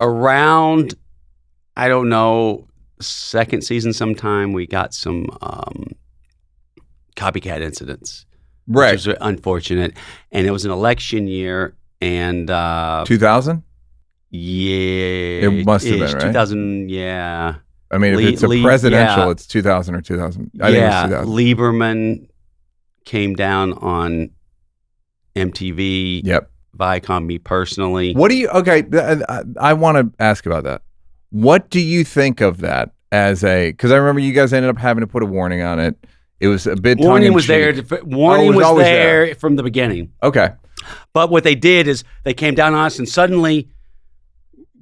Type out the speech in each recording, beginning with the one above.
around, I don't know, second season sometime, we got some copycat incidents, Right. which was unfortunate. And it was an election year, and 2000? yeah, It must have been, right? 2000, yeah. I mean, if it's a presidential, yeah. it's 2000 or 2000. I think it was 2000. Lieberman came down on MTV. Yep. Viacom, me personally. What do you, okay, I want to ask about that. What do you think of that as because I remember you guys ended up having to put a warning on it. It was a bit Warning was there. Warning was there from the beginning. Okay. But what they did is they came down on us, and suddenly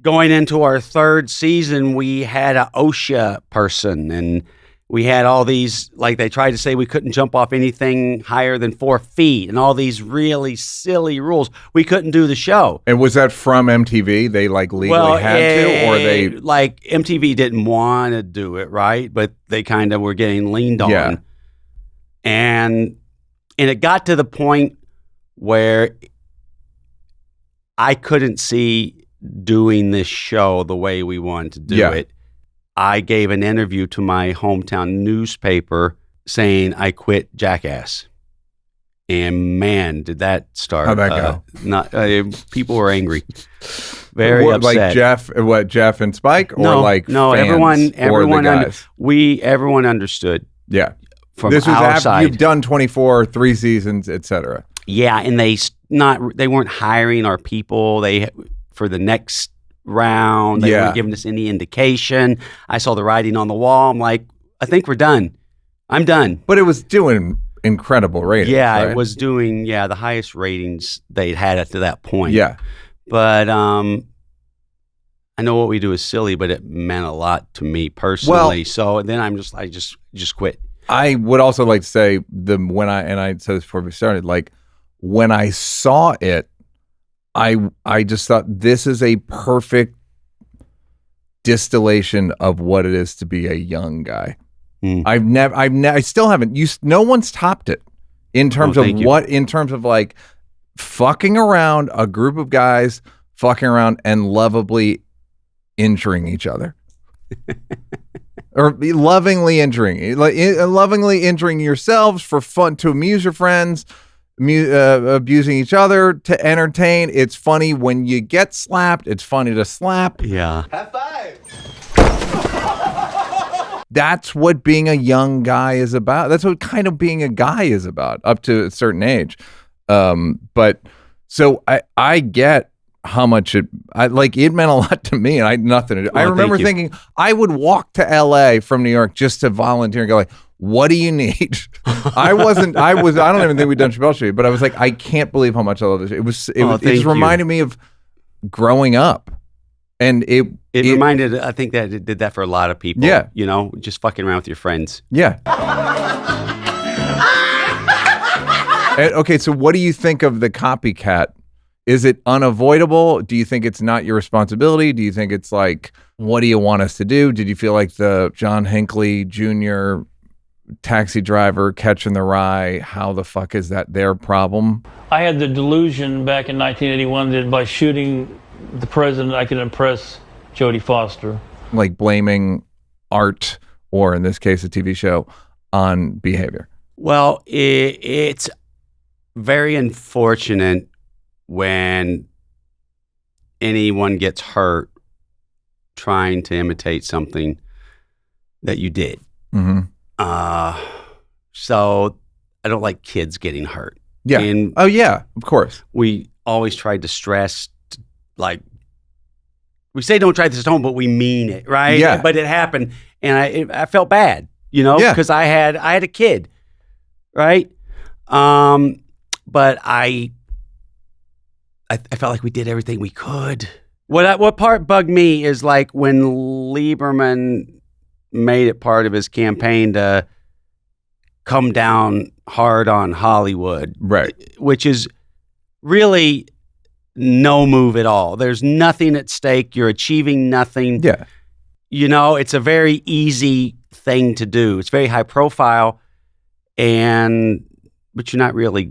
going into our third season, we had an OSHA person, and we had all these, like they tried to say we couldn't jump off anything higher than 4 feet and all these really silly rules. We couldn't do the show. And was that from MTV? They like legally had to, or they like MTV didn't want to do it, right? But they kind of were getting leaned on. Yeah. And it got to the point where I couldn't see doing this show the way we wanted to do it. I gave an interview to my hometown newspaper saying I quit Jackass. And man, did that start. How'd that go? Not people were angry. Very upset. Like Jeff and Spike, or no, like no, fans, everyone, or the guys? Everyone understood. Yeah. From this was our after side. you've done 24, 3 seasons, etc. Yeah, and they weren't hiring our people. For the next round, they weren't giving us any indication. I saw the writing on the wall. I'm like, I think we're done. I'm done. But it was doing incredible ratings. Yeah, right? it was doing the highest ratings they'd had up to that point. Yeah. But I know what we do is silly, but it meant a lot to me personally. So then I just quit. I would also like to say I said this before we started, like when I saw it, I just thought this is a perfect distillation of what it is to be a young guy. I still haven't. No one's topped it in terms of like fucking around, a group of guys fucking around and lovably injuring each other. Or lovingly injuring yourselves for fun, to amuse your friends, abusing each other to entertain. It's funny when you get slapped. It's funny to slap. Yeah. High five. That's what being a young guy is about. That's what kind of being a guy is about up to a certain age. But so I get how much it meant a lot to me, and I had nothing to do. Well, I remember thinking I would walk to LA from New York just to volunteer and go like, what do you need? I don't even think we'd done Chappelle Street, but I was like, I can't believe how much I love this. It just reminded me of growing up. And it reminded, I think that it did that for a lot of people. Yeah. Just fucking around with your friends. Yeah. And, okay, so what do you think of the copycat? Is it unavoidable? Do you think it's not your responsibility? Do you think it's like, what do you want us to do? Did you feel like the John Hinckley Jr. taxi driver catching the rye? How the fuck is that their problem? I had the delusion back in 1981 that by shooting the president, I could impress Jodie Foster. Like blaming art, or in this case, a TV show, on behavior. Well, it's very unfortunate when anyone gets hurt trying to imitate something that you did. Mm-hmm. So I don't like kids getting hurt. Yeah. And oh yeah, of course. We always tried to stress, like, we say don't try this at home, but we mean it, right? Yeah. But it happened, and I felt bad, because I had a kid, right? But I felt like we did everything we could. What part bugged me is like when Lieberman made it part of his campaign to come down hard on Hollywood, right? Which is really no move at all. There's nothing at stake. You're achieving nothing. Yeah. It's a very easy thing to do. It's very high profile, but you're not really.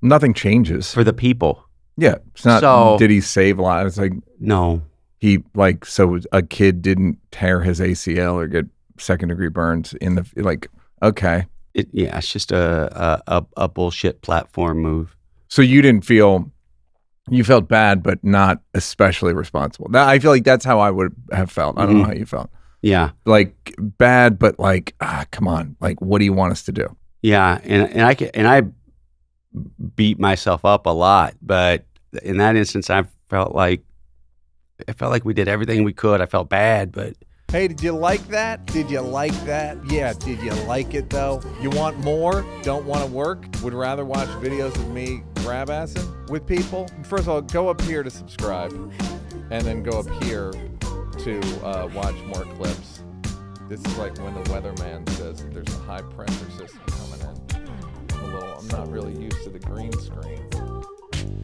Nothing changes for the people. Yeah, it's not. So, did he save lives? Like no. He like, so a kid didn't tear his ACL or get second-degree burns in the, like, okay. It's just a bullshit platform move. So you felt bad, but not especially responsible. I feel like that's how I would have felt. I don't know how you felt. Yeah. Like bad, but like, come on. Like, what do you want us to do? Yeah. And I beat myself up a lot, but in that instance, I felt like we did everything we could. I felt bad, but. Hey, did you like that? Did you like that? Yeah, did you like it though? You want more? Don't want to work? Would rather watch videos of me grab-assing with people? First of all, go up here to subscribe, and then go up here to watch more clips. This is like when the weatherman says there's a high pressure system coming in. I'm not really used to the green screen.